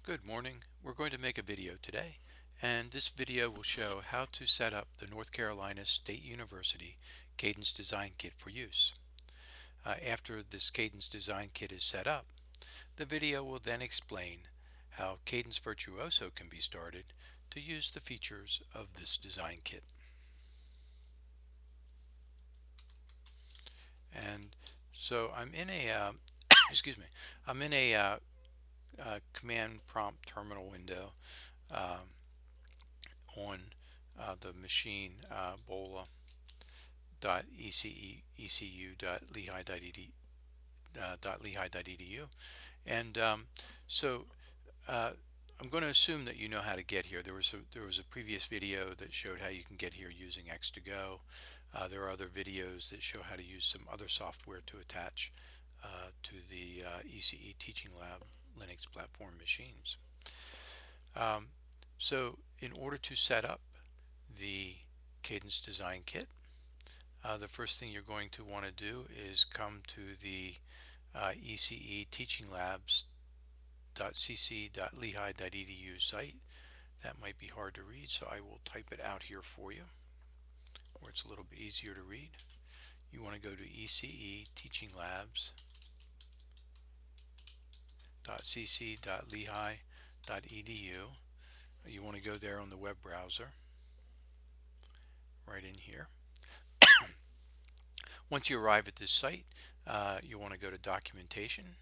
Good morning. We're going to make a video today, and this video will show how to set up the North Carolina State University Cadence Design Kit for use. After this Cadence Design Kit is set up, the video will then explain how Cadence Virtuoso can be started to use the features of this design kit. And so I'm in a excuse me, I'm in a command prompt terminal window um, on the machine bola.ecu.lehigh.edu, and so I'm going to assume that you know how to get here. There was a previous video that showed how you can get here using X2Go. There are other videos that show how to use some other software to attach to the ECE Teaching Lab Linux platform machines. So in order to set up the Cadence Design Kit, the first thing you're going to want to do is come to the ECE Teaching Labs.cc.lehigh.edu site. That might be hard to read, so I will type it out here for you, where it's a little bit easier to read. You want to go to ECE Teaching Labs.cc.lehigh.edu. You want to go there on the web browser, right in here. Once you arrive at this site, you want to go to Documentation,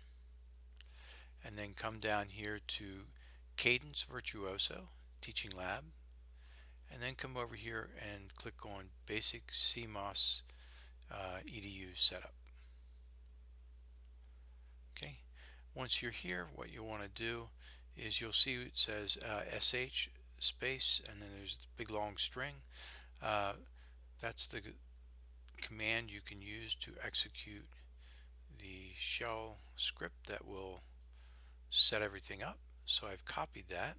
and then come down here to Cadence Virtuoso Teaching Lab, and then come over here and click on Basic CMOS EDU Setup. Okay. Once you're here, what you want to do is you'll see it says SH space, and then there's a big long string. That's the command you can use to execute the shell script that will set everything up. So I've copied that.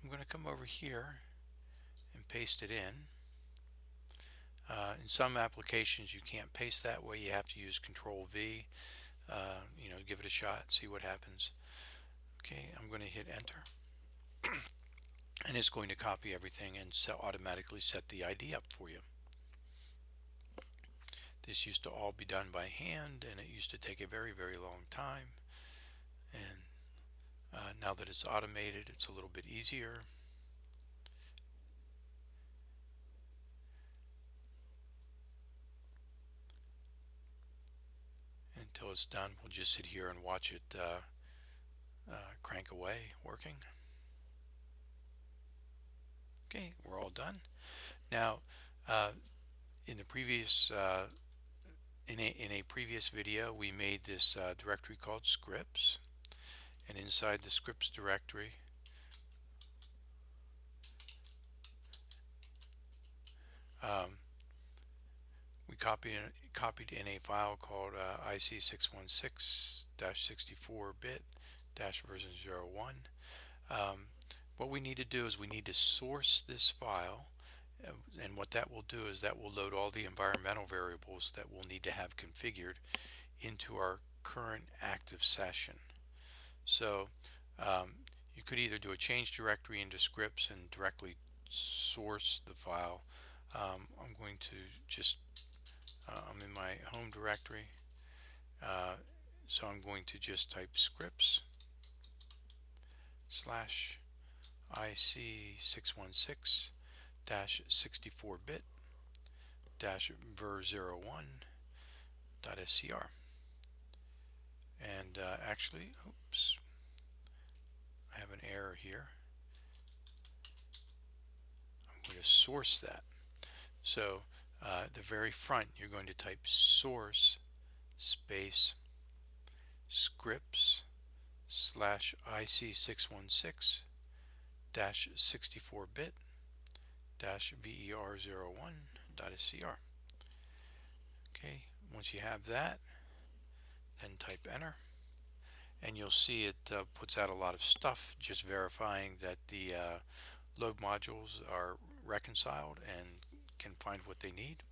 I'm going to come over here and paste it in. In some applications you can't paste that way. You have to use Control V. Give it a shot, see what happens. Okay, I'm going to hit enter, and it's going to copy everything and automatically set the ID up for you. This used to all be done by hand, and it used to take a very, very long time. And now that it's automated, it's a little bit easier. Until it's done, we'll just sit here and watch it crank away, working. Okay, we're all done. Now, in the previous in a previous video, we made this directory called scripts, and inside the scripts directory, we copied in a file called ECE361-64-bit-version 01. What we need to do is we need to source this file, and what that will do is that will load all the environmental variables that we'll need to have configured into our current active session. So you could either do a change directory into scripts and directly source the file. I'm going to just I'm in my home directory, so I'm going to just type scripts / IC616-64-bit-ver01.scr. And actually, oops, I have an error here. I'm going to source that. So at the very front, you're going to type source space scripts / IC616-64-bit-ver01.scr. Okay, once you have that, then type enter, and you'll see it puts out a lot of stuff, just verifying that the load modules are reconciled and can find what they need.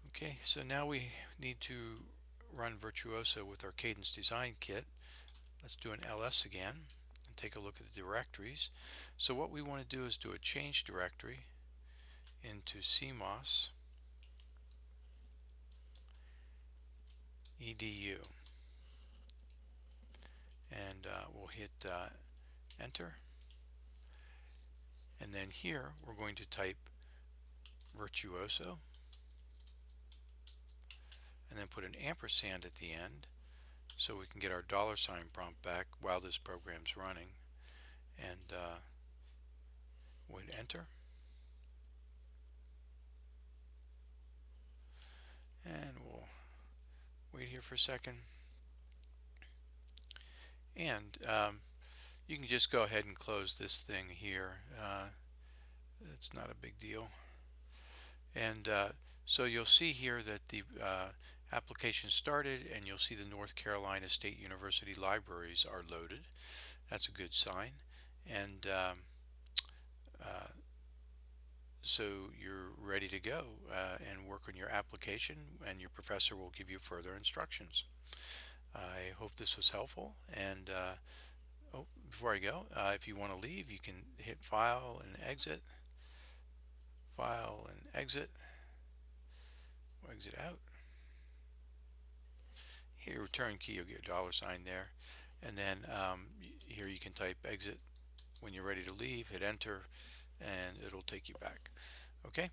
Okay, so now we need to run Virtuoso with our Cadence Design Kit. Let's do an ls again and take a look at the directories. So what we want to do is do a change directory into CMOS edu, and we'll hit enter, and then here we're going to type virtuoso and then put an ampersand at the end so we can get our $ prompt back while this program's running, and we'll hit enter, and we'll wait here for a second, and you can just go ahead and close this thing here. It's not a big deal. And so you'll see here that the application started, and you'll see the North Carolina State University libraries are loaded. That's a good sign. And uh, so you're ready to go and work on your application, and your professor will give you further instructions. I hope this was helpful, and oh, before I go, if you want to leave, you can hit file and exit, file and exit, exit out. Here, return key, you'll get a $ there, and then here you can type exit when you're ready to leave, hit enter, and it'll take you back. Okay,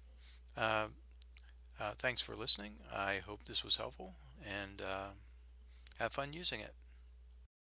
thanks for listening. I hope this was helpful, and have fun using it.